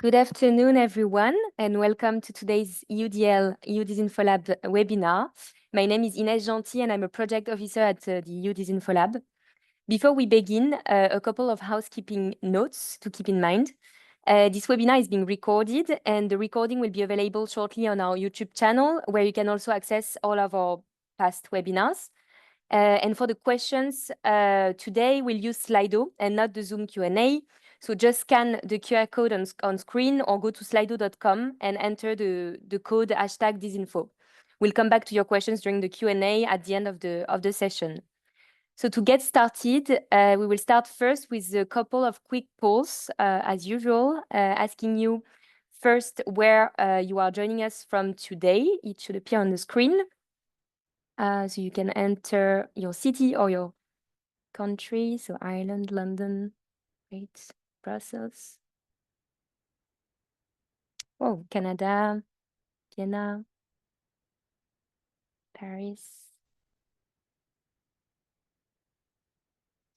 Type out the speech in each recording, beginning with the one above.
Good afternoon, everyone, and welcome to today's UDL UDISINFOLAB webinar. My name is Inès Gentil, and I'm a project officer at the UDISINFOLAB. Before we begin, a couple of housekeeping notes to keep in mind. This webinar is being recorded, and the recording will be available shortly on our YouTube channel, where you can also access all of our past webinars. And for the questions, today we'll use Slido and not the Zoom Q&A. So just scan the QR code on screen or go to slido.com and enter the code #disinfo. We'll come back to your questions during the Q&A at the end of the session. So to get started, we will start first with a couple of quick polls, as usual, asking you first where you are joining us from today. It should appear on the screen. So you can enter your city or your country. So Ireland, London, great, Brussels. Oh, Canada, Vienna, Paris,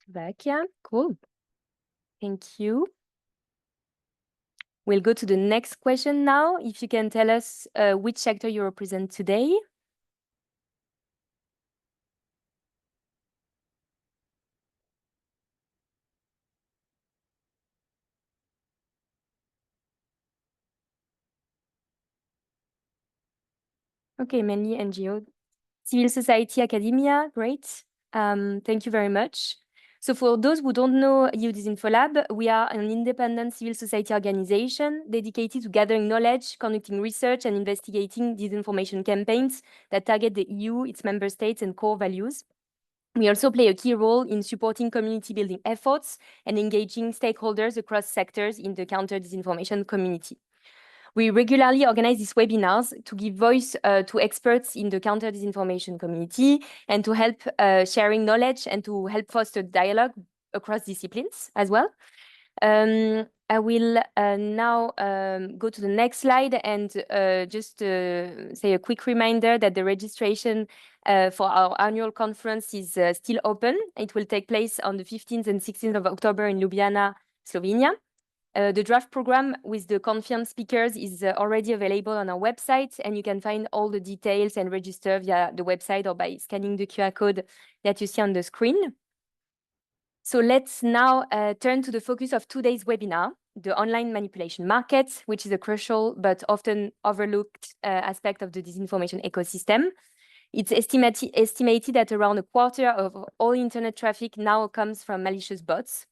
Slovakia. Cool. Thank you. We'll go to the next question now. If you can tell us which sector you represent today. Okay, mainly NGO, civil society, academia, great. Thank you very much. So for those who don't know UDISINFOLAB, we are an independent civil society organization dedicated to gathering knowledge, conducting research, and investigating disinformation campaigns that target the EU, its member states, and core values. We also play a key role in supporting community building efforts and engaging stakeholders across sectors in the counter-disinformation community. We regularly organize these webinars to give voice to experts in the counter-disinformation community and to help sharing knowledge and to help foster dialogue across disciplines as well. I will now go to the next slide and just say a quick reminder that the registration for our annual conference is still open. It will take place on the 15th and 16th of October in Ljubljana, Slovenia. The draft program with the confirmed speakers is already available on our website, and you can find all the details and register via the website or by scanning the QR code that you see on the screen. So let's now turn to the focus of today's webinar, the online manipulation market, which is a crucial but often overlooked aspect of the disinformation ecosystem. It's estimated that around a quarter of all internet traffic now comes from malicious bots.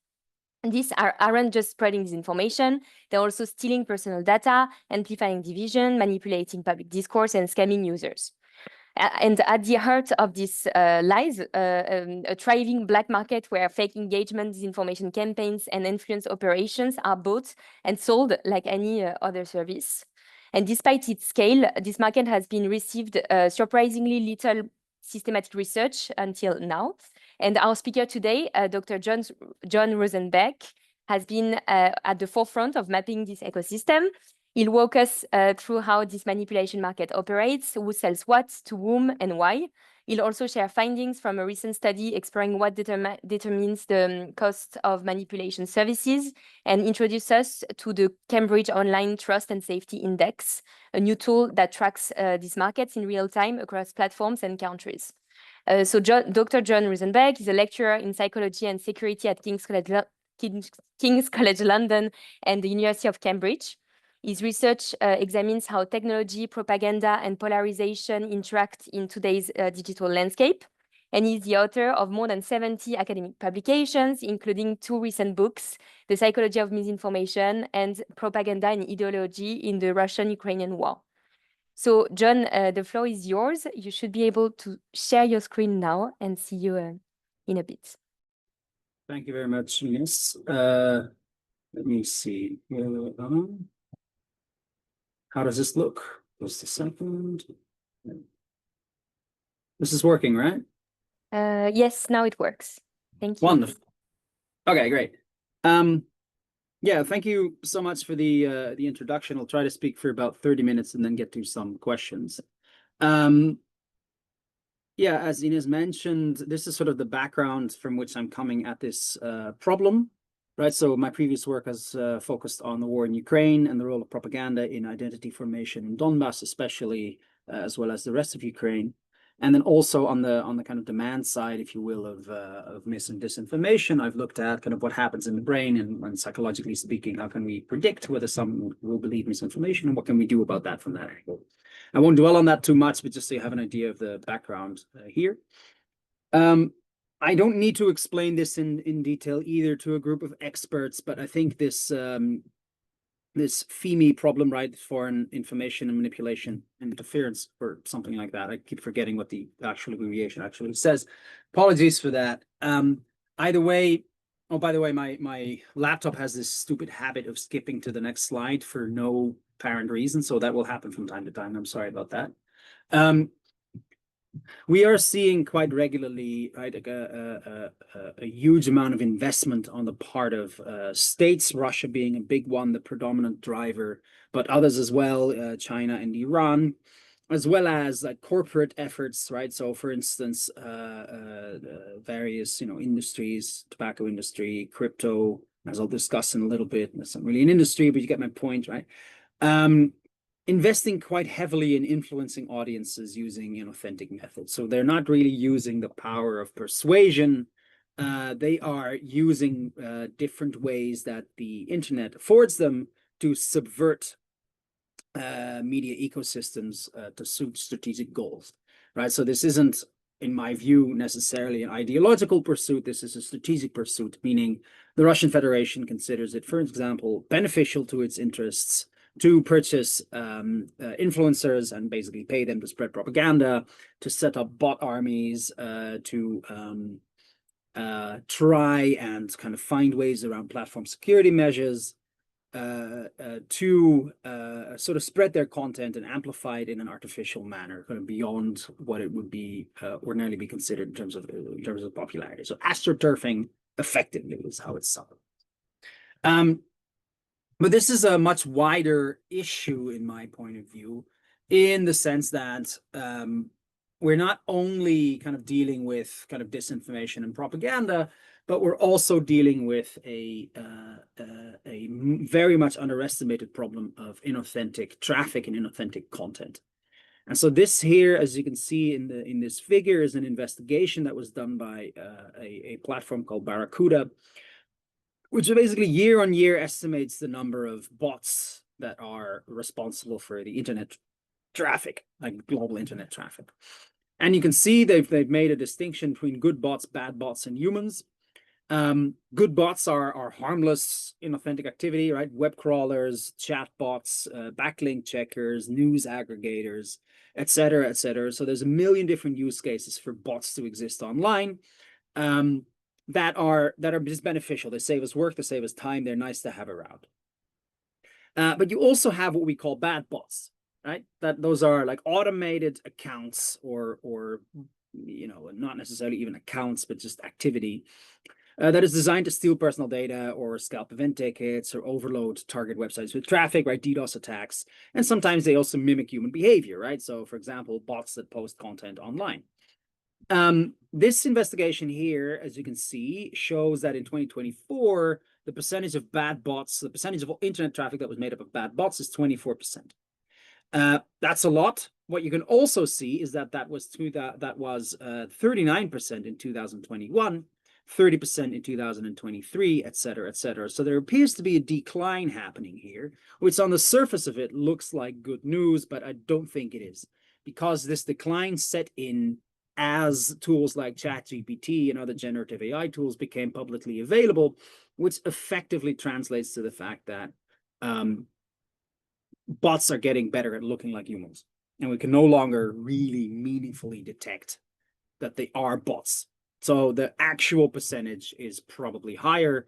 And these aren't just spreading disinformation, they're also stealing personal data, amplifying division, manipulating public discourse, and scamming users. And at the heart of this lies a thriving black market where fake engagement, disinformation campaigns, and influence operations are bought and sold like any other service. And despite its scale, this market has been received surprisingly little systematic research until now. And our speaker today, Dr. John Rosenbeck, has been at the forefront of mapping this ecosystem. He'll walk us through how this manipulation market operates, who sells what, to whom, and why. He'll also share findings from a recent study exploring what determines the cost of manipulation services and introduce us to the Cambridge Online Trust and Safety Index, a new tool that tracks these markets in real time across platforms and countries. So Dr. John Rosenbeck is a lecturer in psychology and security at King's College London and the University of Cambridge. His research examines how technology, propaganda, and polarization interact in today's digital landscape. And he's the author of more than 70 academic publications, including 2 recent books, The Psychology of Misinformation and Propaganda and Ideology in the Russian-Ukrainian War. So, John, the floor is yours. You should be able to share your screen now and see you in a bit. Thank you very much, Ines. Let me see. How does this look? Just a second. This is working, right? Yes, now it works. Thank you. Wonderful. Okay, great. Yeah, thank you so much for the introduction. I'll try to speak for about 30 minutes and then get to some questions. Yeah, as Ines mentioned, this is sort of the background from which I'm coming at this problem. right? So my previous work has focused on the war in Ukraine and the role of propaganda in identity formation in Donbass, especially, as well as the rest of Ukraine. And then also on the kind of demand side, if you will, of mis and disinformation, I've looked at kind of what happens in the brain and psychologically speaking, how can we predict whether someone will believe misinformation and what can we do about that from that angle. I won't dwell on that too much, but just so you have an idea of the background here. I don't need to explain this in detail either to a group of experts, but I think this this FIMI problem, right, foreign information and manipulation and interference or something like that. I keep forgetting what the actual abbreviation actually says. Apologies for that. Either way, oh, by the way, my laptop has this stupid habit of skipping to the next slide for no apparent reason, so that will happen from time to time. I'm sorry about that. We are seeing quite regularly, right, a huge amount of investment on the part of states, Russia being a big one, the predominant driver, but others as well, China and Iran, as well as corporate efforts, right? So, for instance, various, industries, tobacco industry, crypto, as I'll discuss in a little bit. That's not really an industry, but you get my point, right? Investing quite heavily in influencing audiences using inauthentic methods. So they're not really using the power of persuasion. They are using different ways that the internet affords them to subvert media ecosystems to suit strategic goals, right? So this isn't, in my view, necessarily an ideological pursuit. This is a strategic pursuit, meaning the Russian Federation considers it, for example, beneficial to its interests to purchase influencers and basically pay them to spread propaganda, to set up bot armies, to try and kind of find ways around platform security measures, to sort of spread their content and amplify it in an artificial manner, kind of beyond what it would be ordinarily be considered in terms of popularity. So astroturfing effectively is how it's solved. But this is a much wider issue in my point of view, in the sense that we're not only kind of dealing with kind of disinformation and propaganda, but we're also dealing with a very much underestimated problem of inauthentic traffic and inauthentic content. And so this here, as you can see in this figure, is an investigation that was done by a platform called Barracuda, which basically year on year estimates the number of bots that are responsible for the internet traffic, like global internet traffic. And you can see they've made a distinction between good bots, bad bots, and humans. Good bots are harmless, inauthentic activity, right? Web crawlers, chat bots, backlink checkers, news aggregators, et cetera, et cetera. So there's a million different use cases for bots to exist online. That are just beneficial. They save us work, they save us time, they're nice to have around. But you also have what we call bad bots, right? Those are like automated accounts or not necessarily even accounts, but just activity that is designed to steal personal data or scalp event tickets or overload target websites with traffic, right? DDoS attacks. And sometimes they also mimic human behavior, right? So for example, bots that post content online. This investigation here, as you can see, shows that in 2024, the percentage of bad bots, the percentage of internet traffic that was made up of bad bots is 24%. That's a lot. What you can also see is that was 39% in 2021, 30% in 2023, et cetera, et cetera. So there appears to be a decline happening here, which on the surface of it looks like good news, but I don't think it is, because this decline set in as tools like ChatGPT and other generative AI tools became publicly available, which effectively translates to the fact that bots are getting better at looking like humans. And we can no longer really meaningfully detect that they are bots. So the actual percentage is probably higher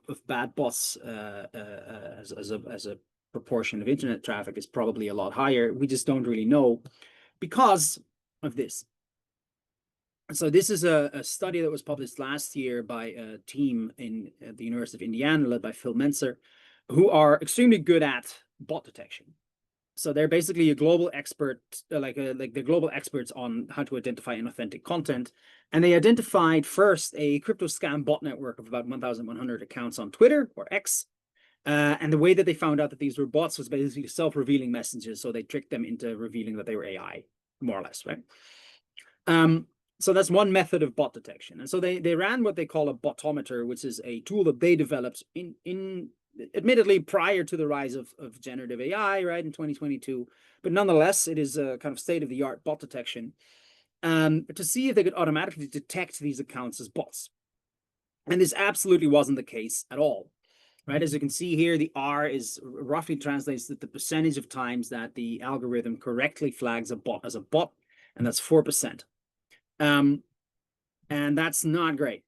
of bad bots as a proportion of internet traffic is probably a lot higher. We just don't really know because of this. So this is a study that was published last year by a team in the University of Indiana led by Phil Mentzer, who are extremely good at bot detection. So they're basically a global expert, like the global experts on how to identify inauthentic content. And they identified first a crypto scam bot network of about 1,100 accounts on Twitter or X. And the way that they found out that these were bots was basically self-revealing messages. So they tricked them into revealing that they were AI, more or less, right? So that's one method of bot detection. And so they ran what they call a botometer, which is a tool that they developed in admittedly prior to the rise of generative AI, right, in 2022. But nonetheless, it is a kind of state-of-the-art bot detection to see if they could automatically detect these accounts as bots. And this absolutely wasn't the case at all, right? As you can see here, the R is roughly translates the percentage of times that the algorithm correctly flags a bot as a bot, and that's 4%. And that's not great.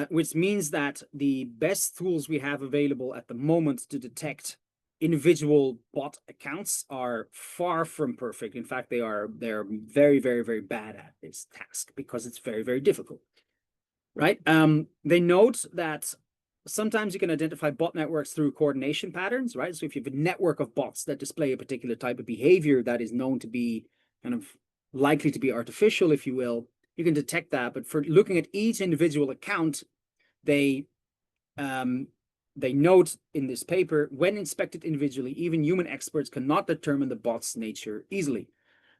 Which means that the best tools we have available at the moment to detect individual bot accounts are far from perfect. In fact, they're very, very, very bad at this task because it's very, very difficult, right? They note that sometimes you can identify bot networks through coordination patterns, right? So if you have a network of bots that display a particular type of behavior that is known to be kind of likely to be artificial, if you will, you can detect that. But for looking at each individual account, they note in this paper, when inspected individually, even human experts cannot determine the bot's nature easily,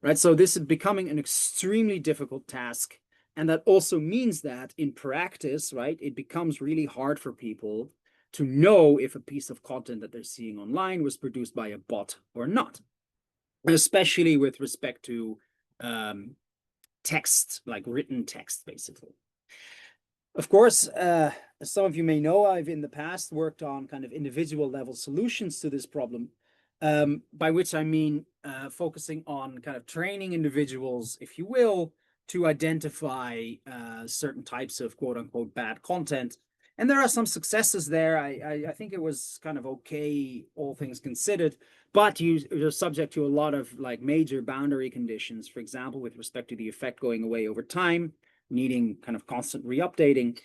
right? So this is becoming an extremely difficult task. And that also means that in practice, right, it becomes really hard for people to know if a piece of content that they're seeing online was produced by a bot or not, especially with respect to text, like written text, basically. Of course, as some of you may know, I've in the past worked on kind of individual level solutions to this problem, by which I mean focusing on kind of training individuals, if you will, to identify certain types of quote unquote bad content. And there are some successes there. I think it was kind of okay, all things considered, but you're subject to a lot of like major boundary conditions, for example, with respect to the effect going away over time, needing kind of constant re-updating,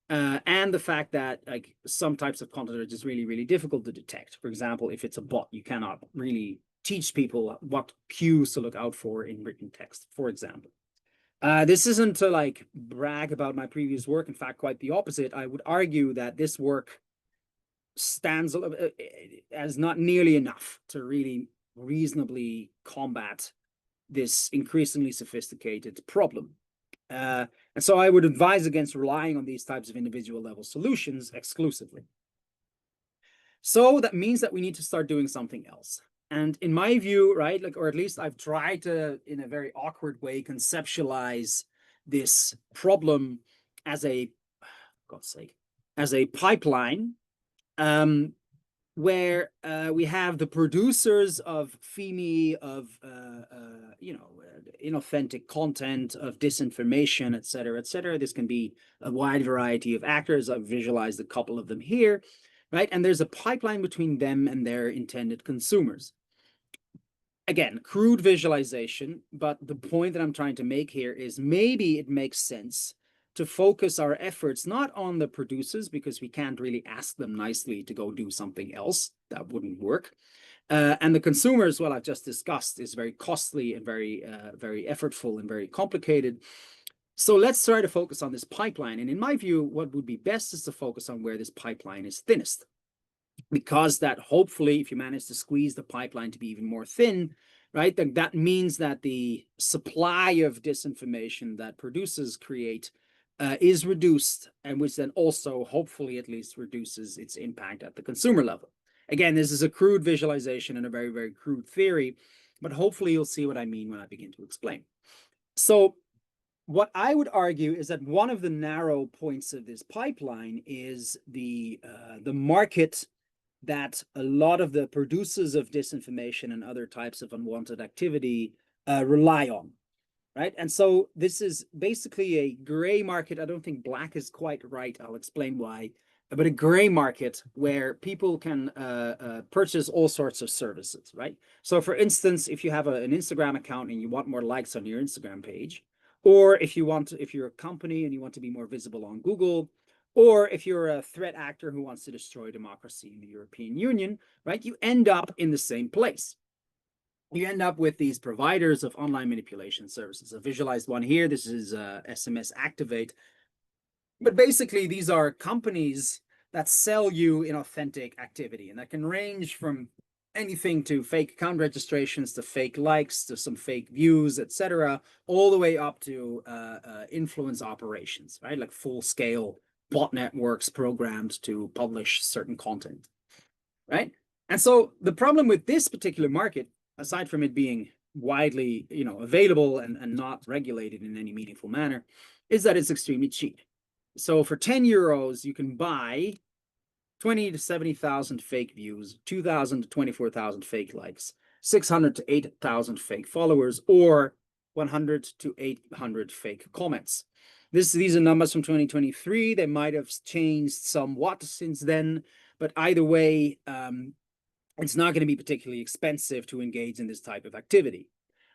and the fact that like some types of content are just really, really difficult to detect. For example, if it's a bot, you cannot really teach people what cues to look out for in written text, for example. This isn't to like brag about my previous work. In fact, quite the opposite. I would argue that this work stands as not nearly enough to really reasonably combat this increasingly sophisticated problem. And so I would advise against relying on these types of individual level solutions exclusively. So that means that we need to start doing something else. And in my view, right, like, or at least I've tried to, in a very awkward way, conceptualize this problem as a, God's sake, as a pipeline, where we have the producers of FEMI, of inauthentic content, of disinformation, et cetera, et cetera. This can be a wide variety of actors. I've visualized a couple of them here, right? And there's a pipeline between them and their intended consumers. Again, crude visualization, but the point that I'm trying to make here is maybe it makes sense to focus our efforts not on the producers, because we can't really ask them nicely to go do something else. That wouldn't work. And the consumers, well, I've just discussed, is very costly and very, very effortful and very complicated. So let's try to focus on this pipeline. And in my view, what would be best is to focus on where this pipeline is thinnest, because that hopefully, if you manage to squeeze the pipeline to be even more thin, right, then that means that the supply of disinformation that producers create is reduced, and which then also hopefully at least reduces its impact at the consumer level. Again, this is a crude visualization and a very, very crude theory, but hopefully you'll see what I mean when I begin to explain. So what I would argue is that one of the narrow points of this pipeline is the market that a lot of the producers of disinformation and other types of unwanted activity rely on, right? And so this is basically a gray market. I don't think black is quite right. I'll explain why. But a gray market where people can purchase all sorts of services, right? So for instance, if you have an Instagram account and you want more likes on your Instagram page, or if you're a company and you want to be more visible on Google, or if you're a threat actor who wants to destroy democracy in the European Union, right, you end up in the same place. you end up with these providers of online manipulation services. A visualized one here, this is SMS Activate. But basically, these are companies that sell you inauthentic activity, and that can range from anything to fake account registrations, to fake likes, to some fake views, etc., all the way up to influence operations, right? Like full-scale bot networks programmed to publish certain content, right? And so the problem with this particular market, aside from it being widely, available and not regulated in any meaningful manner, is that it's extremely cheap. So for 10 euros, you can buy 20 to 70,000 fake views, 2,000 to 24,000 fake likes, 600 to 8,000 fake followers, or 100 to 800 fake comments. These are numbers from 2023. They might have changed somewhat since then, but either way, it's not going to be particularly expensive to engage in this type of activity,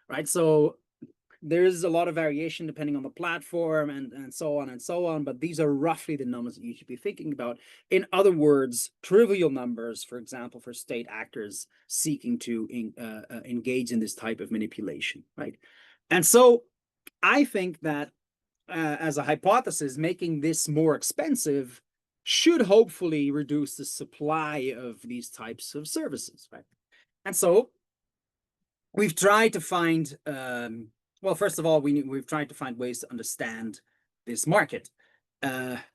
right? So there's a lot of variation depending on the platform and so on and so on, but these are roughly the numbers that you should be thinking about. In other words, trivial numbers, for example, for state actors seeking to engage in this type of manipulation, right? And so I think that as a hypothesis, making this more expensive should hopefully reduce the supply of these types of services, right? And so we've tried to find, well, first of all, we've tried to find ways to understand this market,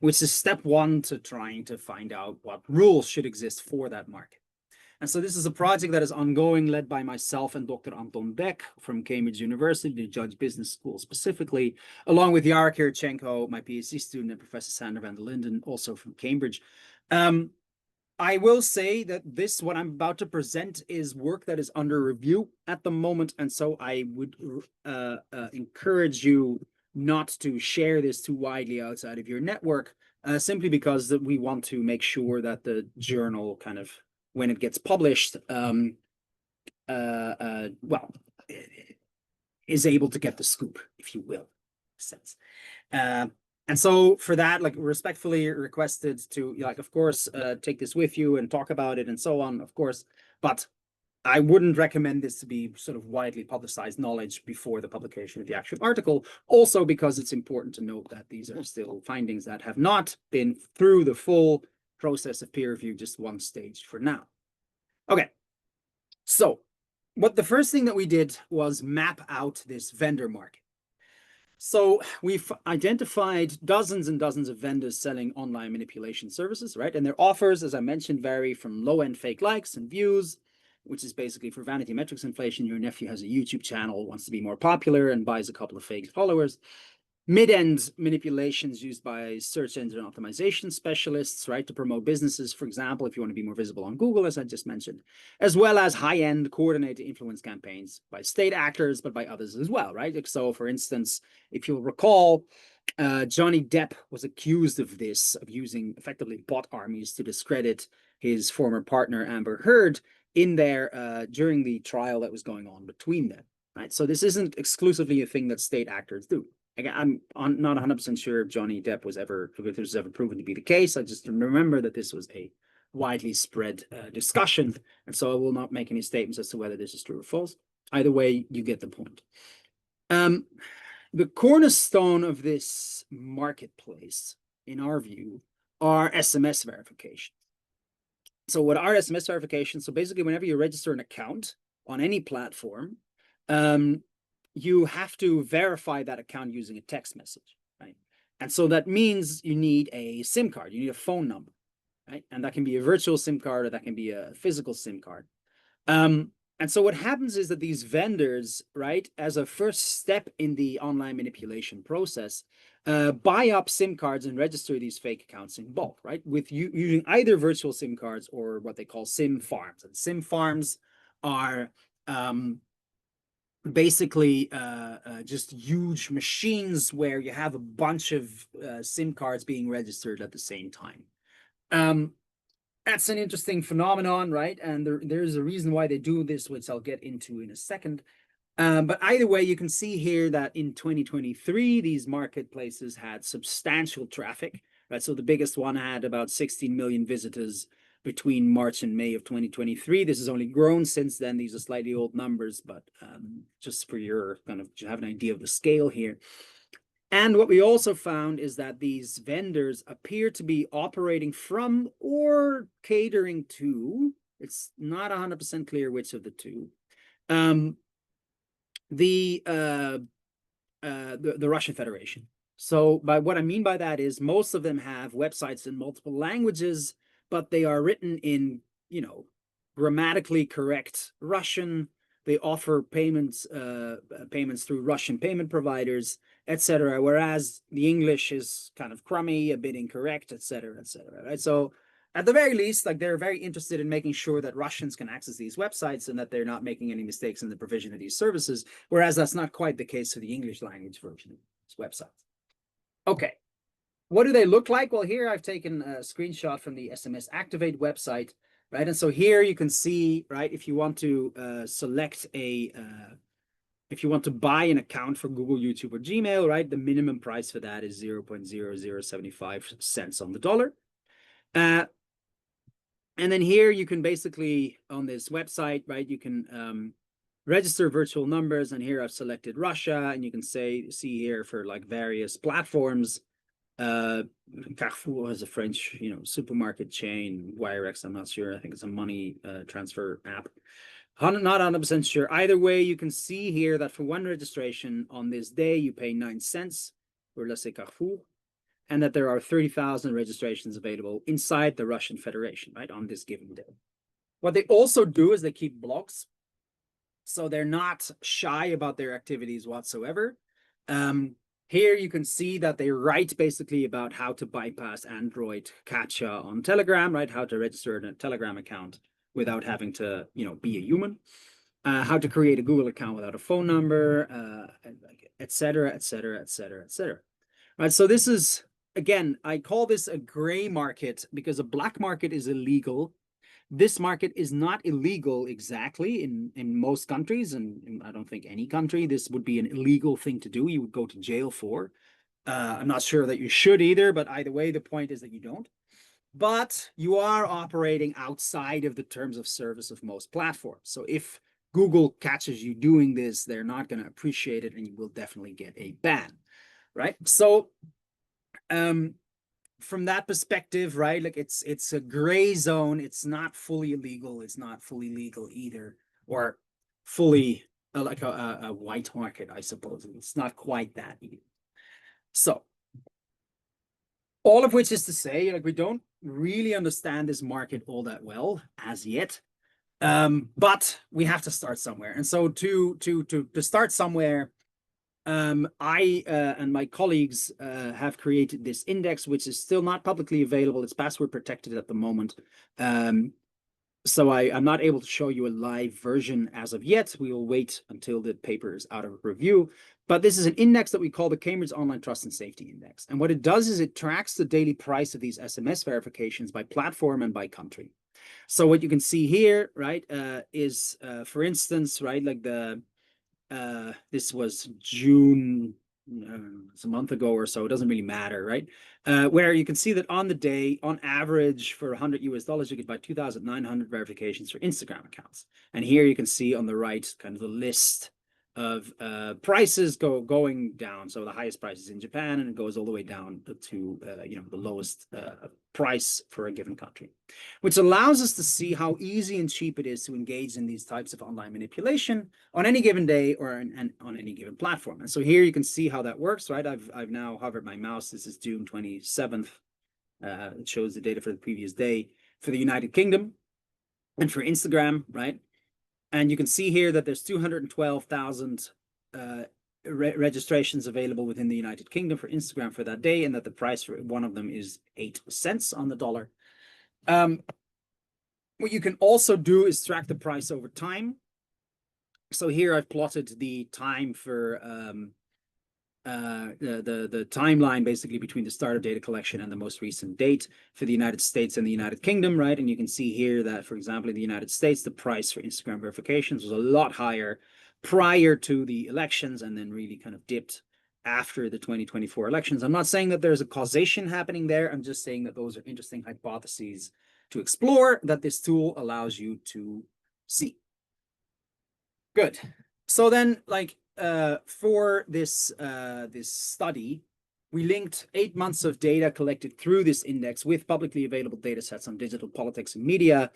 which is step one to trying to find out what rules should exist for that market. And so this is a project that is ongoing, led by myself and Dr. Anton Beck from Cambridge University, the Judge Business School specifically, along with Yara Kirichenko, my PhD student, and Professor Sander van der Linden, also from Cambridge. I will say that what I'm about to present is work that is under review at the moment. And so I would encourage you not to share this too widely outside of your network, simply because we want to make sure that the journal kind of, when it gets published, is able to get the scoop, if you will, in a sense. And so for that, like, respectfully requested to, like, of course, take this with you and talk about it and so on, of course, but I wouldn't recommend this to be sort of widely publicized knowledge before the publication of the actual article, also because it's important to note that these are still findings that have not been through the full process of peer review, just one stage for now. Okay, so the first thing that we did was map out this vendor market. So we've identified dozens and dozens of vendors selling online manipulation services, right? And their offers, as I mentioned, vary from low-end fake likes and views, which is basically for vanity metrics inflation. Your nephew has a YouTube channel, wants to be more popular, and buys a couple of fake followers. Mid-end manipulations used by search engine optimization specialists, right, to promote businesses, for example, if you want to be more visible on Google, as I just mentioned, as well as high-end coordinated influence campaigns by state actors, but by others as well, right? So, for instance, if you'll recall, Johnny Depp was accused of this, of using effectively bot armies to discredit his former partner, Amber Heard, in there during the trial that was going on between them, right? So this isn't exclusively a thing that state actors do. Again, I'm not 100% sure if Johnny Depp was ever proven to be the case. I just remember that this was a widely spread discussion, and so I will not make any statements as to whether this is true or false. Either way, you get the point. The cornerstone of this marketplace, in our view, are SMS verifications. So what are SMS verifications? So basically, whenever you register an account on any platform, you have to verify that account using a text message, right? And so that means you need a SIM card, you need a phone number, right? And that can be a virtual SIM card, or that can be a physical SIM card. And so what happens is that these vendors, right, as a first step in the online manipulation process, buy up SIM cards and register these fake accounts in bulk, right, with using either virtual SIM cards or what they call SIM farms. And SIM farms are basically just huge machines where you have a bunch of SIM cards being registered at the same time. That's an interesting phenomenon, right? And there's a reason why they do this, which I'll get into in a second. But either way, you can see here that in 2023, these marketplaces had substantial traffic, right? So the biggest one had about 16 million visitors between March and May of 2023. This has only grown since then. These are slightly old numbers, but just for your kind of to have an idea of the scale here. And what we also found is that these vendors appear to be operating from or catering to, it's not 100% clear which of the two, the Russian Federation. So by what I mean by that is most of them have websites in multiple languages, but they are written in, you know, grammatically correct Russian. They offer payments through Russian payment providers, etc. Whereas the English is kind of crummy, a bit incorrect, etc., etc. Right? So at the very least, like they're very interested in making sure that Russians can access these websites and that they're not making any mistakes in the provision of these services. Whereas that's not quite the case for the English language version of these websites. Okay. What do they look like? Well, here I've taken a screenshot from the SMS Activate website, right? And so here you can see, right, if you want to select if you want to buy an account for Google, YouTube, or Gmail, right, the minimum price for that is 0.0075 cents on the dollar. And then here you can basically, on this website, right, you can register virtual numbers. And here I've selected Russia, and you can see here for like various platforms. Carrefour has a French, you know, supermarket chain. Wirex, I'm not sure. I think it's a money transfer app. Not 100% sure. Either way, you can see here that for one registration on this day, you pay 9 cents for let's say Carrefour, and that there are 30,000 registrations available inside the Russian Federation, right, on this given day. What they also do is they keep blogs. So they're not shy about their activities whatsoever. Here you can see that they write basically about how to bypass Android CAPTCHA on Telegram, right? How to register a Telegram account without having to, you know, be a human. How to create a Google account without a phone number, et cetera, et cetera, et cetera, et cetera. Right, so this is, again, I call this a gray market because a black market is illegal. This market is not illegal exactly in most countries, and I don't think any country this would be an illegal thing to do. You would go to jail for. I'm not sure that you should either, but either way, the point is that you don't. But you are operating outside of the terms of service of most platforms. So if Google catches you doing this, they're not going to appreciate it, and you will definitely get a ban, right? So from that perspective, right, like it's a gray zone. It's not fully illegal. It's not fully legal either, or fully like a white market, I suppose. It's not quite that either. So all of which is to say, like, we don't really understand this market all that well as yet, but we have to start somewhere. And so to start somewhere, I and my colleagues have created this index, which is still not publicly available. It's password protected at the moment. So I'm not able to show you a live version as of yet. We will wait until the paper is out of review. But this is an index that we call the Cambridge Online Trust and Safety Index. And what it does is it tracks the daily price of these SMS verifications by platform and by country. So what you can see here, right, is, for instance, right, like this was June, it's a month ago or so, it doesn't really matter, right? Where you can see that on the day, on average, for $100 US, you could buy 2,900 verifications for Instagram accounts. And here you can see on the right, kind of the list of prices going down. So the highest price is in Japan, and it goes all the way down to you know, the lowest price for a given country, which allows us to see how easy and cheap it is to engage in these types of online manipulation on any given day or on any given platform. And so here you can see how that works, right? I've now hovered my mouse. This is June 27th. It shows the data for the previous day for the United Kingdom and for Instagram, right? And you can see here that there's 212,000 registrations available within the United Kingdom for Instagram for that day, and that the price for one of them is 8 cents on the dollar. What you can also do is track the price over time. So here I've plotted the time for the timeline basically between the start of data collection and the most recent date for the United States and the United Kingdom, right? And you can see here that, for example, in the United States, the price for Instagram verifications was a lot higher prior to the elections and then really kind of dipped after the 2024 elections. I'm not saying that there's a causation happening there. I'm just saying that those are interesting hypotheses to explore that this tool allows you to see. Good. So then, like, for this this study, we linked 8 months of data collected through this index with publicly available data sets on digital politics and media,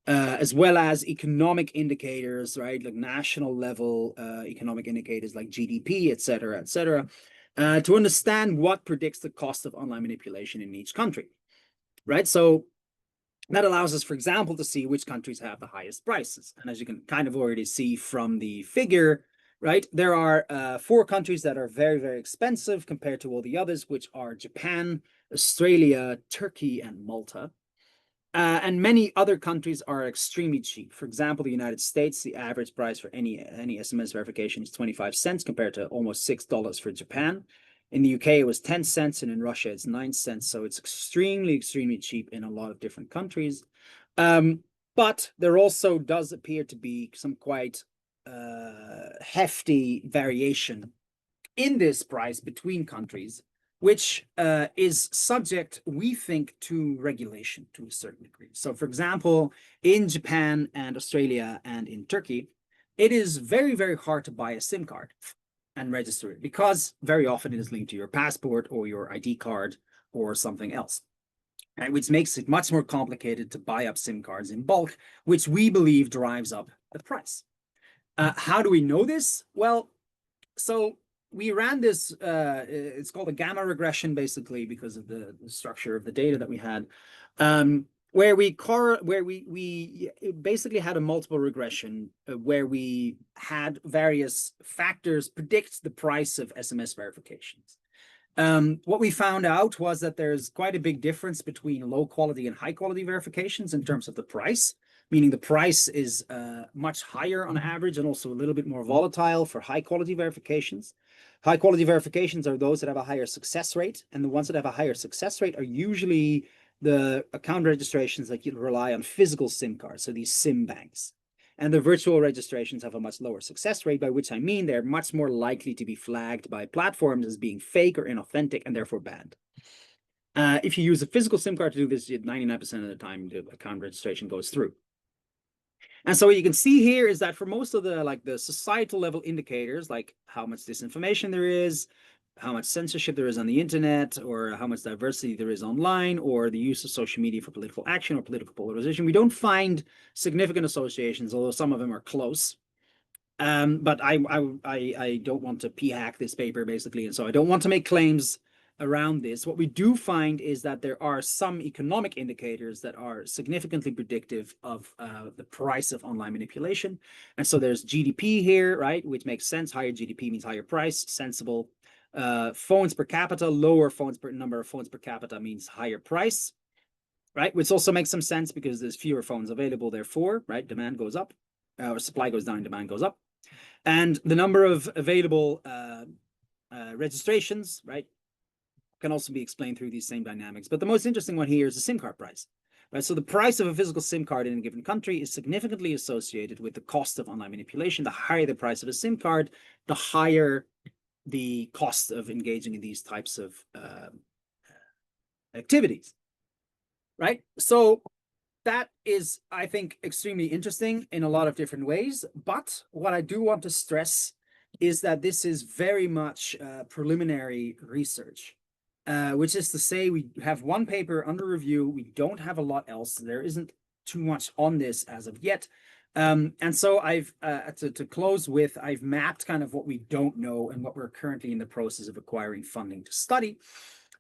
as well as economic indicators, right? Like national level economic indicators like GDP, et cetera, to understand what predicts the cost of online manipulation in each country, right? So that allows us, for example, to see which countries have the highest prices. And as you can kind of already see from the figure, right, there are 4 countries that are very, very expensive compared to all the others, which are Japan, Australia, Turkey, and Malta. And many other countries are extremely cheap. For example, the United States, the average price for any SMS verification is 25 cents compared to almost $6 for Japan. In the UK, it was 10 cents, and in Russia, it's 9 cents. So it's extremely, extremely cheap in a lot of different countries. But there also does appear to be some quite hefty variation in this price between countries, which is subject, we think, to regulation to a certain degree. So, for example, in Japan and Australia and in Turkey, it is very, very hard to buy a SIM card and register it because very often it is linked to your passport or your ID card or something else, right? Which makes it much more complicated to buy up SIM cards in bulk, which we believe drives up the price. How do we know this? Well, so we ran this, it's called a gamma regression, basically, because of the structure of the data that we had, where we basically had a multiple regression where we had various factors predict the price of SMS verifications. What we found out was that there's quite a big difference between low quality and high quality verifications in terms of the price, meaning the price is much higher on average and also a little bit more volatile for high quality verifications. High quality verifications are those that have a higher success rate, and the ones that have a higher success rate are usually the account registrations that you rely on physical SIM cards, so these SIM banks. And the virtual registrations have a much lower success rate, by which I mean they're much more likely to be flagged by platforms as being fake or inauthentic and therefore banned. If you use a physical SIM card to do this, 99% of the time the account registration goes through. And so what you can see here is that for most of the societal level indicators, like how much disinformation there is, how much censorship there is on the internet, or how much diversity there is online, or the use of social media for political action or political polarization, we don't find significant associations, although some of them are close. But I don't want to p-hack this paper, basically, and so I don't want to make claims around this. What we do find is that there are some economic indicators that are significantly predictive of the price of online manipulation. And so there's GDP here, right, which makes sense. Higher GDP means higher price, sensible. Phones per capita, lower number of phones per capita means higher price, right? Which also makes some sense because there's fewer phones available, therefore, right, demand goes up, or supply goes down, demand goes up. And the number of available registrations, right, can also be explained through these same dynamics. But the most interesting one here is the SIM card price, right? So the price of a physical SIM card in a given country is significantly associated with the cost of online manipulation. The higher the price of a SIM card, the higher the cost of engaging in these types of activities, right? So that is, I think, extremely interesting in a lot of different ways. But what I do want to stress is that this is very much preliminary research. Which is to say, we have one paper under review. We don't have a lot else. There isn't too much on this as of yet. And so I've, to close with, I've mapped kind of what we don't know and what we're currently in the process of acquiring funding to study.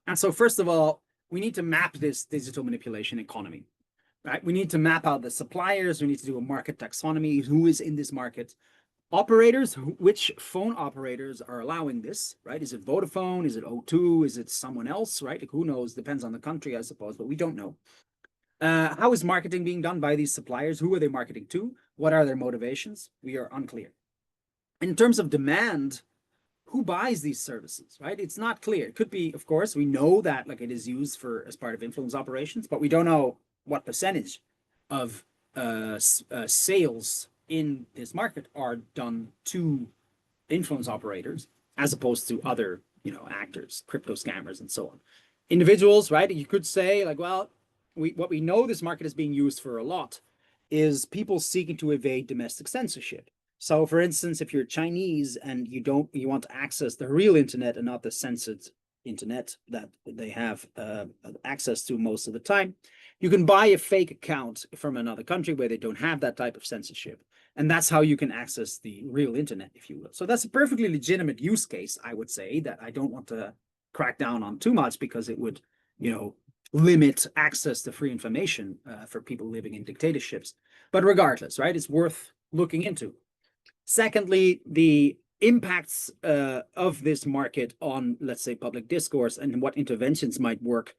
And so first of all, we need to map this digital manipulation economy, right? We need to map out the suppliers. We need to do a market taxonomy. Who is in this market? Operators, which phone operators are allowing this, right? Is it Vodafone? Is it O2? Is it someone else, right? Like, who knows? Depends on the country, I suppose, but we don't know. How is marketing being done by these suppliers? Who are they marketing to? What are their motivations? We are unclear. In terms of demand, who buys these services, right? It's not clear. It could be, of course, we know that like it is used for as part of influence operations, but we don't know what percentage of sales in this market are done to influence operators as opposed to other, actors, crypto scammers, and so on. Individuals, right? You could say like, well, what we know this market is being used for a lot is people seeking to evade domestic censorship. So for instance, if you're Chinese and you want to access the real internet and not the censored internet that they have access to most of the time, you can buy a fake account from another country where they don't have that type of censorship. And that's how you can access the real internet, if you will. So that's a perfectly legitimate use case, I would say, that I don't want to crack down on too much because it would, limit access to free information for people living in dictatorships. But regardless, right, it's worth looking into. Secondly, the impacts of this market on, let's say, public discourse and what interventions might work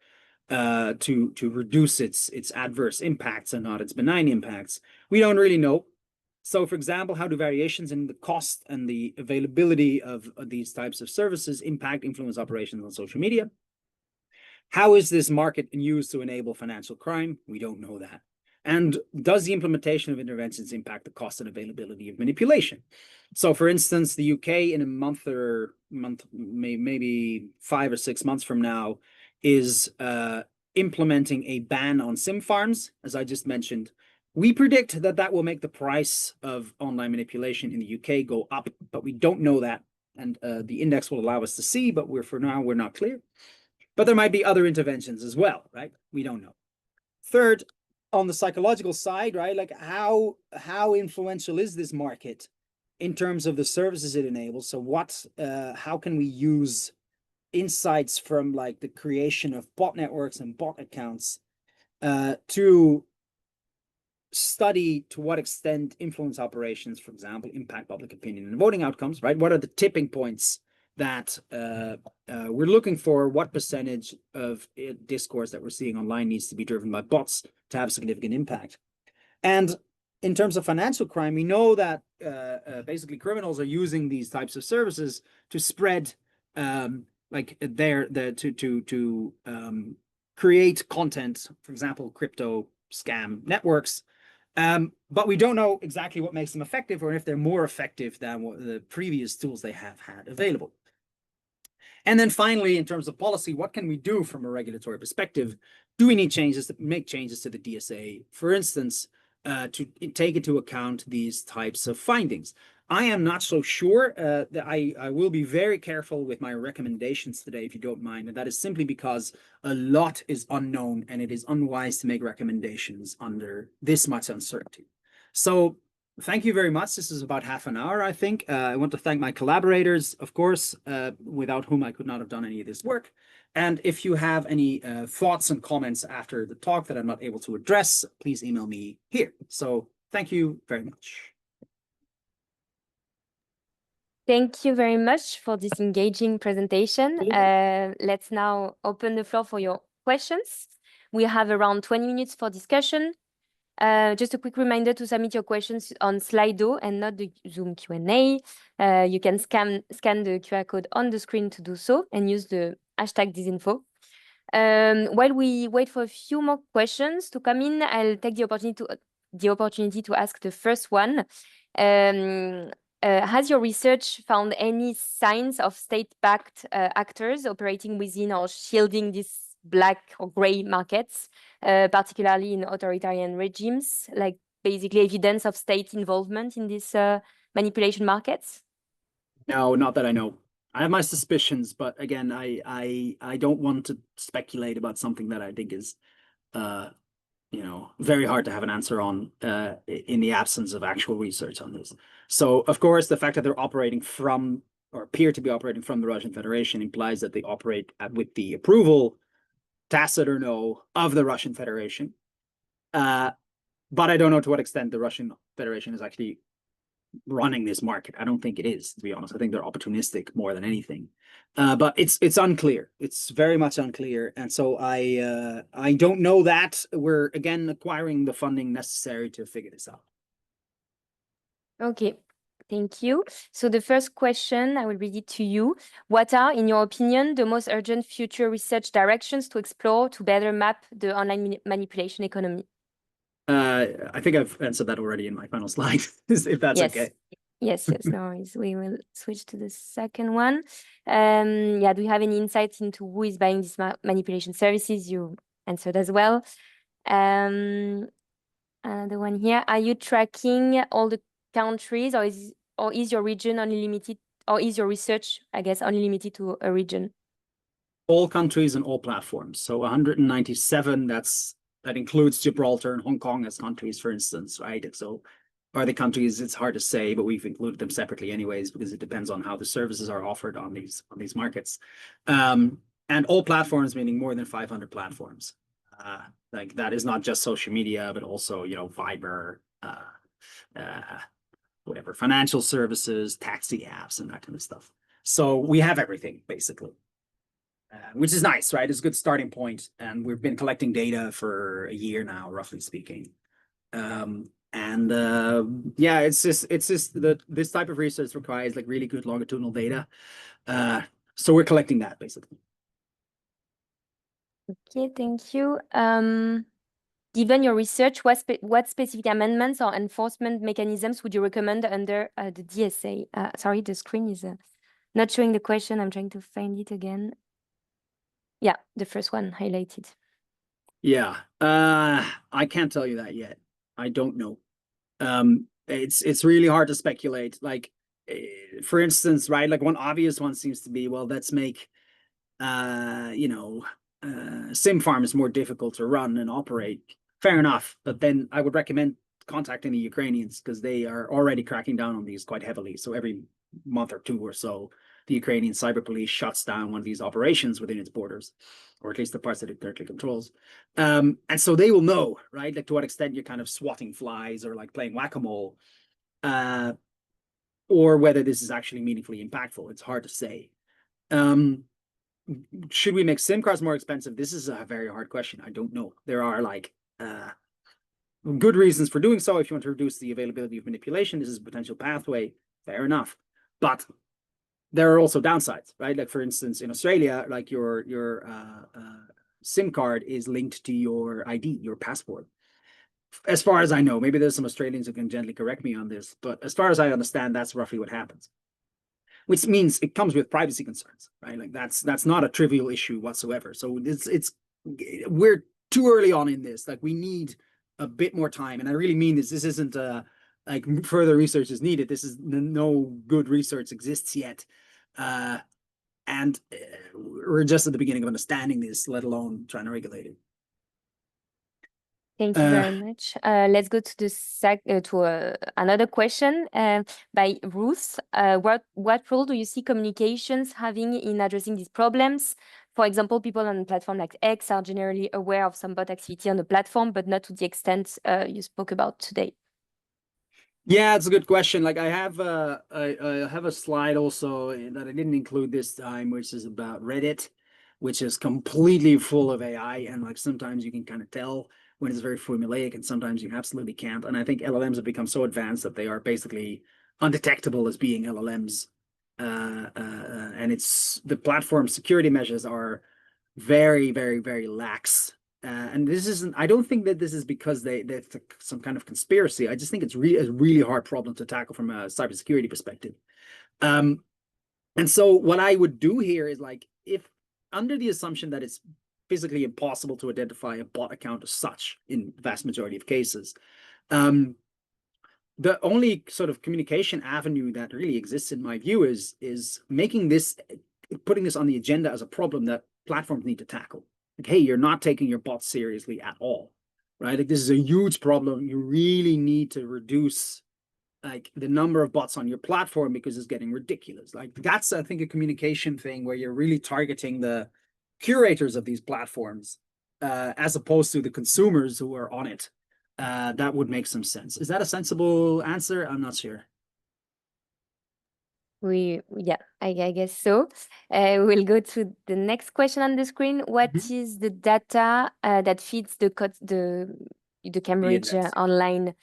to reduce its adverse impacts and not its benign impacts, we don't really know. So, for example, how do variations in the cost and the availability of these types of services impact influence operations on social media? How is this market used to enable financial crime? We don't know that. And does the implementation of interventions impact the cost and availability of manipulation? So, for instance, the UK in a maybe 5 or 6 months from now is implementing a ban on SIM farms, as I just mentioned. We predict that will make the price of online manipulation in the UK go up, but we don't know that. And the index will allow us to see, but for now, we're not clear. But there might be other interventions as well, right? We don't know. Third, on the psychological side, right? Like how influential is this market in terms of the services it enables? So how can we use insights from like the creation of bot networks and bot accounts to study to what extent influence operations, for example, impact public opinion and voting outcomes, right? What are the tipping points that we're looking for? What percentage of discourse that we're seeing online needs to be driven by bots to have significant impact? And in terms of financial crime, we know that basically criminals are using these types of services to spread to create content, for example, crypto scam networks. But we don't know exactly what makes them effective or if they're more effective than what the previous tools they have had available. And then finally, in terms of policy, what can we do from a regulatory perspective? Do we need to make changes to the DSA, for instance, to take into account these types of findings? I am not so sure. That I will be very careful with my recommendations today, if you don't mind. And that is simply because a lot is unknown and it is unwise to make recommendations under this much uncertainty. So thank you very much. This is about half an hour, I think. I want to thank my collaborators, of course, without whom I could not have done any of this work. And if you have any thoughts and comments after the talk that I'm not able to address, please email me here. So thank you very much. Thank you very much for this engaging presentation. Let's now open the floor for your questions. We have around 20 minutes for discussion. Just a quick reminder to submit your questions on Slido and not the Zoom Q&A. You can scan the QR code on the screen to do so and use the hashtag disinfo. While we wait for a few more questions to come in, I'll take the opportunity to ask the first one. Has your research found any signs of state-backed actors operating within or shielding these black or gray markets, particularly in authoritarian regimes, like basically evidence of state involvement in these manipulation markets? No, not that I know. I have my suspicions, but again, I don't want to speculate about something that I think is very hard to have an answer on in the absence of actual research on this. So, of course, the fact that they're operating from or appear to be operating from the Russian Federation implies that they operate with the approval, tacit or no, of the Russian Federation. But I don't know to what extent the Russian Federation is actually running this market. I don't think it is, to be honest. I think they're opportunistic more than anything. But it's unclear. It's very much unclear. And so I don't know that. We're, again, acquiring the funding necessary to figure this out. Okay, thank you. So the first question, I will read it to you. What are, in your opinion, the most urgent future research directions to explore to better map the online manipulation economy? I think I've answered that already in my final slide, if that's okay. Yes, no worries. We will switch to the second one. Do you have any insights into who is buying these manipulation services? You answered as well. Another one here. Are you tracking all the countries, or is your region only limited, or is your research, I guess, only limited to a region? All countries and all platforms. So 197, that includes Gibraltar and Hong Kong as countries, for instance, right? So are the countries, it's hard to say, but we've included them separately anyways, because it depends on how the services are offered on these markets. And all platforms, meaning more than 500 platforms. Like that is not just social media, but also, you know, Viber, whatever, financial services, taxi apps, and that kind of stuff. So we have everything, basically. Which is nice, right? It's a good starting point. And we've been collecting data for a year now, roughly speaking. Yeah, it's just this type of research requires like really good longitudinal data. So we're collecting that basically. Okay, thank you. Given your research, what specific amendments or enforcement mechanisms would you recommend under the DSA? Sorry, the screen is not showing the question. I'm trying to find it again. Yeah, the first one highlighted. Yeah, I can't tell you that yet. I don't know. It's really hard to speculate. Like, for instance, right? Like one obvious one seems to be, well, let's make, you know, sim farms more difficult to run and operate. Fair enough, but then I would recommend contacting the Ukrainians because they are already cracking down on these quite heavily. So every month or two or so, the Ukrainian cyber police shuts down one of these operations within its borders, or at least the parts that it directly controls. And so they will know, right? Like to what extent you're kind of swatting flies or like playing whack-a-mole, or whether this is actually meaningfully impactful. It's hard to say. Should we make SIM cards more expensive? This is a very hard question. I don't know. There are like good reasons for doing so. If you want to reduce the availability of manipulation, this is a potential pathway. Fair enough. But there are also downsides, right? Like for instance, in Australia, like your SIM card is linked to your ID, your passport. As far as I know, maybe there's some Australians who can gently correct me on this, but as far as I understand, that's roughly what happens. Which means it comes with privacy concerns, right? Like that's not a trivial issue whatsoever. So we're too early on in this. Like we need a bit more time, and I really mean this. This isn't like further research is needed. This is no good research exists yet, and we're just at the beginning of understanding this, let alone trying to regulate it. Thank you very much. Let's go to the another question by Ruth. What role do you see communications having in addressing these problems? For example, people on a platform like X are generally aware of some bot activity on the platform, but not to the extent you spoke about today. Yeah, it's a good question. Like I have a slide also that I didn't include this time, which is about Reddit, which is completely full of AI, and like sometimes you can kind of tell when it's very formulaic, and sometimes you absolutely can't. And I think LLMs have become so advanced that they are basically undetectable as being LLMs. And it's the platform security measures are very, very, very lax. And this isn't, I don't think that this is because there's some kind of conspiracy. I just think it's a really hard problem to tackle from a cybersecurity perspective. And so what I would do here is like, if under the assumption that it's physically impossible to identify a bot account as such in the vast majority of cases, the only sort of communication avenue that really exists in my view is putting this on the agenda as a problem that platforms need to tackle. Like, hey, you're not taking your bots seriously at all, right? Like this is a huge problem. You really need to reduce like the number of bots on your platform because it's getting ridiculous. Like that's, I think, a communication thing where you're really targeting the curators of these platforms as opposed to the consumers who are on it. That would make some sense. Is that a sensible answer? I'm not sure. Yeah, I guess so. We'll go to the next question on the screen. What is the data that feeds the Cambridge Online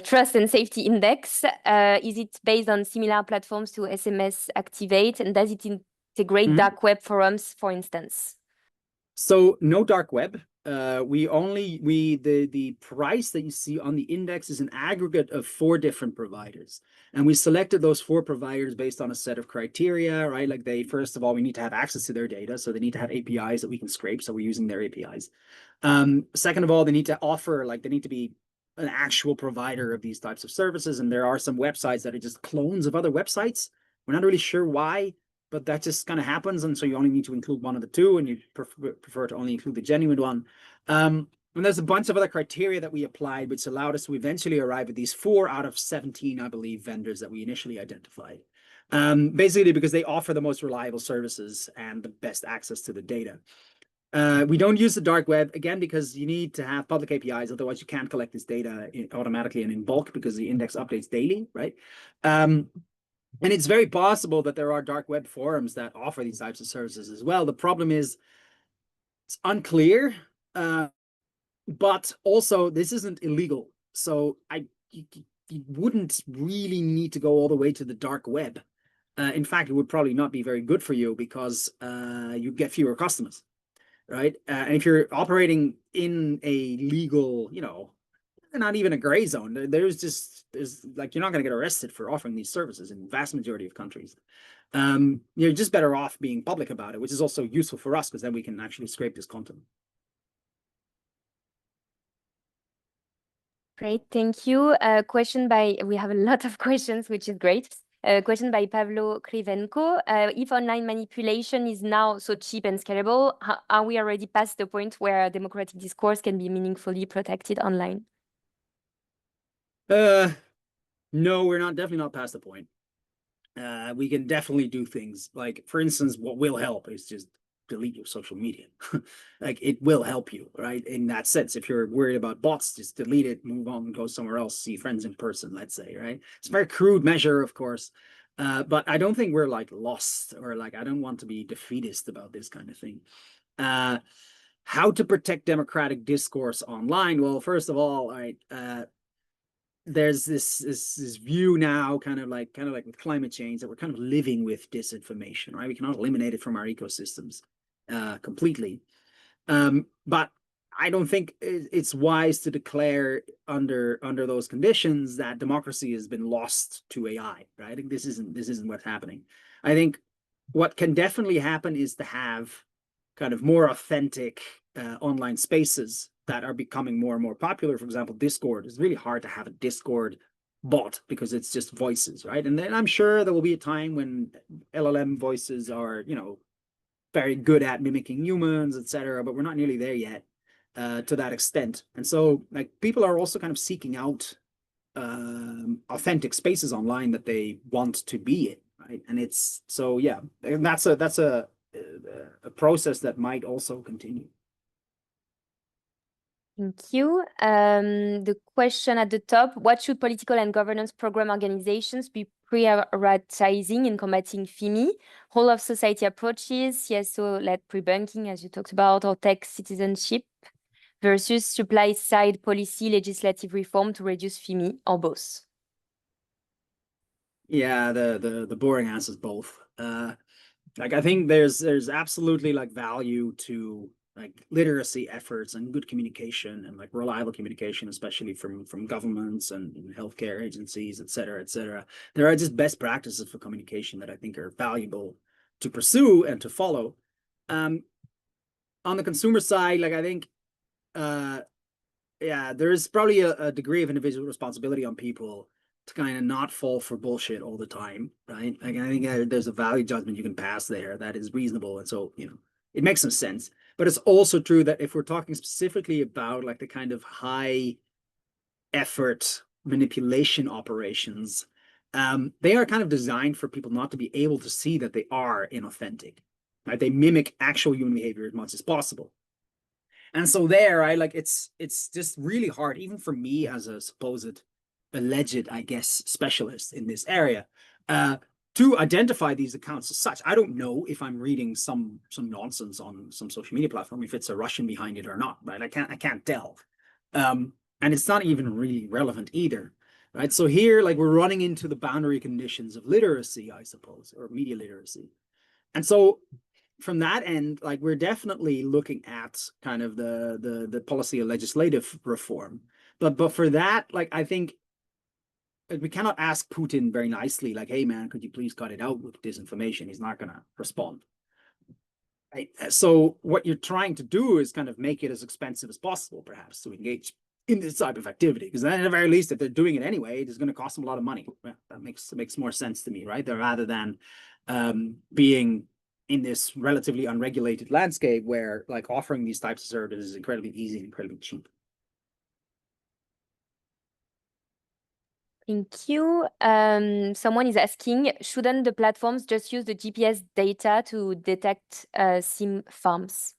Trust and Safety Index? Is it based on similar platforms to SMS Activate, and does it integrate dark web forums, for instance? So no dark web. the price that you see on the index is an aggregate of 4 different providers. And we selected those 4 providers based on a set of criteria, right? Like first of all, we need to have access to their data. So they need to have APIs that we can scrape. So we're using their APIs. Second of all, they need to offer, like they need to be an actual provider of these types of services. And there are some websites that are just clones of other websites. We're not really sure why, but that just kind of happens. And so you only need to include one of the 2, and you prefer to only include the genuine one. And there's a bunch of other criteria that we applied, which allowed us to eventually arrive at these 4 out of 17, I believe, vendors that we initially identified. Basically because they offer the most reliable services and the best access to the data. We don't use the dark web, again, because you need to have public APIs. Otherwise, you can't collect this data automatically and in bulk because the index updates daily, right? And it's very possible that there are dark web forums that offer these types of services as well. The problem is it's unclear, but also this isn't illegal. So you wouldn't really need to go all the way to the dark web. In fact, it would probably not be very good for you because you get fewer customers, right? And if you're operating in a legal, not even a gray zone, there's like, you're not going to get arrested for offering these services in the vast majority of countries. You're just better off being public about it, which is also useful for us because then we can actually scrape this content. Great, thank you. We have a lot of questions, which is great. A question by Pavlo Krivenko. If online manipulation is now so cheap and scalable, are we already past the point where democratic discourse can be meaningfully protected online? No, we're definitely not past the point. We can definitely do things like, for instance, what will help is just delete your social media. Like, it will help you, right? In that sense, if you're worried about bots, just delete it, move on, go somewhere else, see friends in person, let's say, right? It's a very crude measure, of course. But I don't think we're like lost, or like, I don't want to be defeatist about this kind of thing. How to protect democratic discourse online? Well, first of all, right, there's this view now, kind of like with climate change, that we're kind of living with disinformation, right? We cannot eliminate it from our ecosystems completely. But I don't think it's wise to declare under those conditions that democracy has been lost to AI, right? I think this isn't what's happening. I think what can definitely happen is to have kind of more authentic online spaces that are becoming more and more popular. For example, Discord. It's really hard to have a Discord bot because it's just voices, right? And then I'm sure there will be a time when LLM voices are, very good at mimicking humans, etc. But we're not nearly there yet to that extent. And so, like, people are also kind of seeking out authentic spaces online that they want to be in, right? And it's so, yeah, and that's a process that might also continue. Thank you. The question at the top: what should political and governance program organizations be prioritizing in combating FIMI? Whole of society approaches, CSO-led pre-banking, as you talked about, or tech citizenship, versus supply-side policy legislative reform to reduce FIMI, or both? Yeah, the boring answer is both. Like, I think there's absolutely like value to like literacy efforts and good communication and like reliable communication, especially from governments and healthcare agencies, et cetera. There are just best practices for communication that I think are valuable to pursue and to follow. On the consumer side, like, I think yeah, there's probably a degree of individual responsibility on people to kind of not fall for bullshit all the time, right? Like, I think there's a value judgment you can pass there that is reasonable, and so it makes some sense. But it's also true that if we're talking specifically about like the kind of high effort manipulation operations, they are kind of designed for people not to be able to see that they are inauthentic, right? They mimic actual human behavior as much as possible. And so there, right, like it's just really hard, even for me as a supposed alleged, I guess, specialist in this area, to identify these accounts as such. I don't know if I'm reading some nonsense on some social media platform, if it's a Russian behind it or not, right? I can't tell. And it's not even really relevant either, right? So here, like, we're running into the boundary conditions of literacy, I suppose, or media literacy. And so from that end, like we're definitely looking at kind of the policy of legislative reform. But for that, like I think we cannot ask Putin very nicely, like, hey man, could you please cut it out with disinformation? He's not gonna respond. Right? So what you're trying to do is kind of make it as expensive as possible, perhaps, to engage in this type of activity. Because then at the very least, if they're doing it anyway, it's going to cost them a lot of money. Well, that makes more sense to me, right? Rather than being in this relatively unregulated landscape where like offering these types of services is incredibly easy and incredibly cheap. Thank you. Someone is asking, shouldn't the platforms just use the GPS data to detect SIM farms?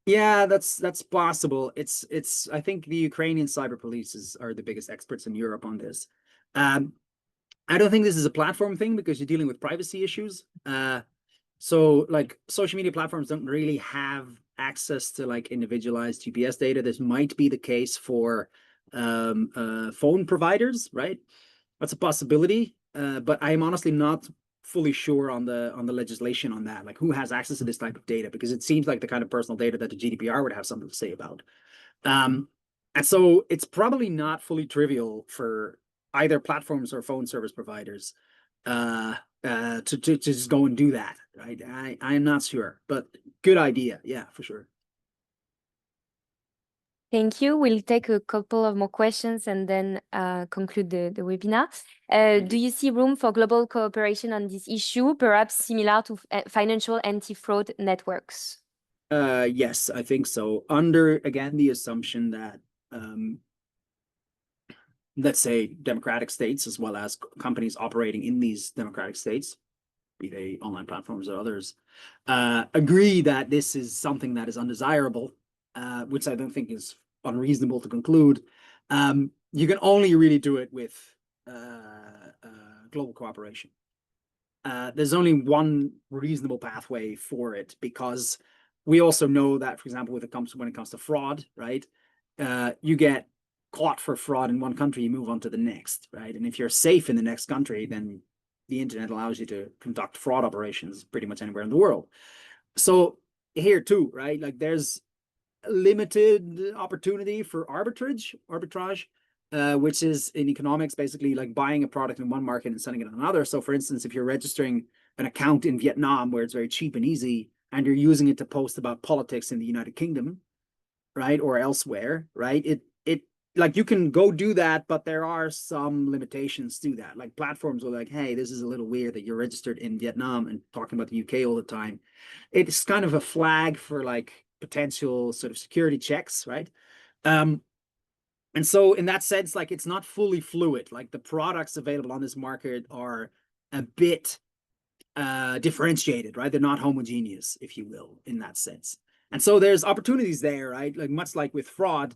Yeah, that's possible. It's I think the Ukrainian cyber police are the biggest experts in Europe on this. I don't think this is a platform thing because you're dealing with privacy issues. So like social media platforms don't really have access to like individualized GPS data. This might be the case for phone providers, right? That's a possibility. But I'm honestly not fully sure on the legislation on that, like who has access to this type of data, because it seems like the kind of personal data that the GDPR would have something to say about. And so it's probably not fully trivial for either platforms or phone service providers to just go and do that, right? I'm not sure, but good idea. Yeah, for sure. Thank you. We'll take a couple of more questions and then conclude the webinar. Do you see room for global cooperation on this issue, perhaps similar to financial anti-fraud networks? Yes, I think so. Under, again, the assumption that, let's say, democratic states, as well as companies operating in these democratic states, be they online platforms or others, agree that this is something that is undesirable, which I don't think is unreasonable to conclude. You can only really do it with global cooperation. There's only one reasonable pathway for it, because we also know that, for example, when it comes to fraud, right? You get caught for fraud in one country, you move on to the next, right? And if you're safe in the next country, then the internet allows you to conduct fraud operations pretty much anywhere in the world. So here too, right? Like there's limited opportunity for arbitrage, which is in economics basically like buying a product in one market and selling it in another. So for instance, if you're registering an account in Vietnam where it's very cheap and easy, and you're using it to post about politics in the United Kingdom, right, or elsewhere, right, it like you can go do that, but there are some limitations to that. Like platforms are like, hey, this is a little weird that you're registered in Vietnam and talking about the UK all the time. It's kind of a flag for like potential sort of security checks, right? And so in that sense, like it's not fully fluid. Like the products available on this market are a bit differentiated, right? They're not homogeneous, if you will, in that sense. And so there's opportunities there, right? Like much like with fraud,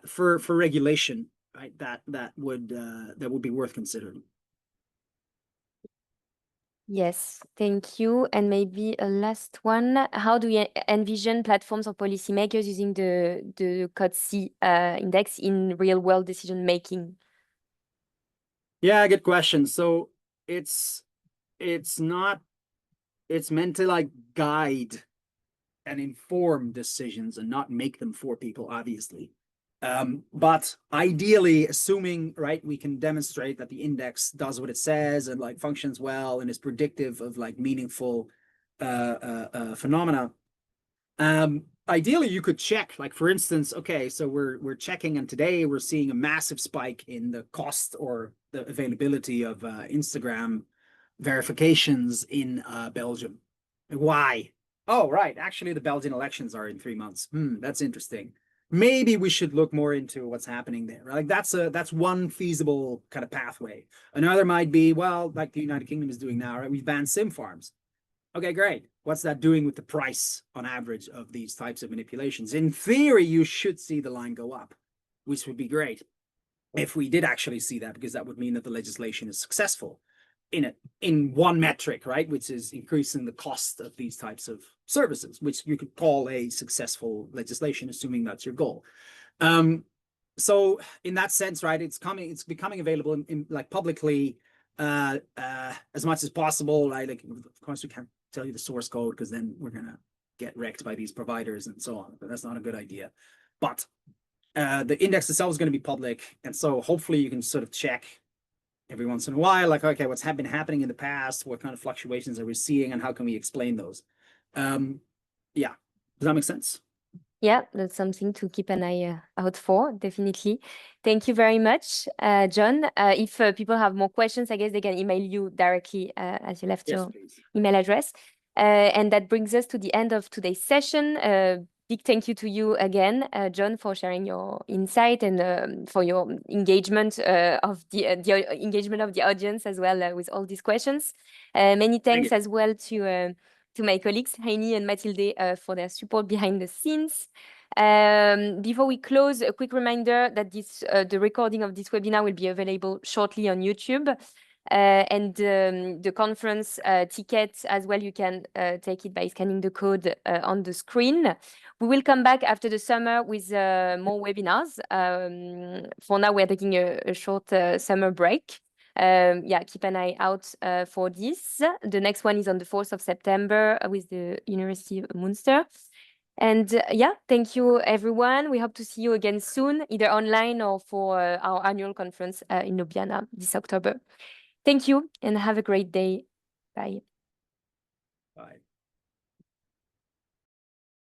for regulation, right? That would be worth considering. Yes, thank you. And maybe a last one. How do you envision platforms or policymakers using the COTC index in real world decision making? Yeah, good question. So it's meant to like guide and inform decisions and not make them for people, obviously. But ideally, assuming, right, we can demonstrate that the index does what it says and like functions well and is predictive of like meaningful phenomena. Ideally, you could check, like for instance, okay, so we're checking, and today we're seeing a massive spike in the cost or the availability of Instagram verifications in Belgium. Why? Oh, right. Actually, the Belgian elections are in 3 months. That's interesting. Maybe we should look more into what's happening there. Like that's one feasible kind of pathway. Another might be, well, like the United Kingdom is doing now, right? We've banned SIM farms. Okay, great. What's that doing with the price on average of these types of manipulations? In theory, you should see the line go up, which would be great if we did actually see that, because that would mean that the legislation is successful in one metric, right, which is increasing the cost of these types of services, which you could call a successful legislation, assuming that's your goal. So in that sense, right, it's becoming available in like publicly as much as possible, right? Like, of course, we can't tell you the source code because then we're gonna get wrecked by these providers and so on. But that's not a good idea. But the index itself is going to be public, and so hopefully you can sort of check every once in a while, like, okay, what's been happening in the past? What kind of fluctuations are we seeing, and how can we explain those? Yeah, does that make sense? Yeah, that's something to keep an eye out for, definitely. Thank you very much, John. If people have more questions, I guess they can email you directly as you left Yes, your please. email address. And that brings us to the end of today's session. Big thank you to you again, John, for sharing your insight and for your engagement of the engagement of the audience as well with all these questions. Many thanks as well to my colleagues, Heini and Mathilde, for their support behind the scenes. Before we close, a quick reminder that the recording of this webinar will be available shortly on YouTube. And the conference ticket as well, you can take it by scanning the code on the screen. We will come back after the summer with more webinars. For now, we're taking a short summer break. Yeah, keep an eye out for this. The next one is on the 4th of September with the University of Munster. And yeah, thank you, everyone. We hope to see you again soon, either online or for our annual conference in Ljubljana this October. Thank you and have a great day. Bye. Bye.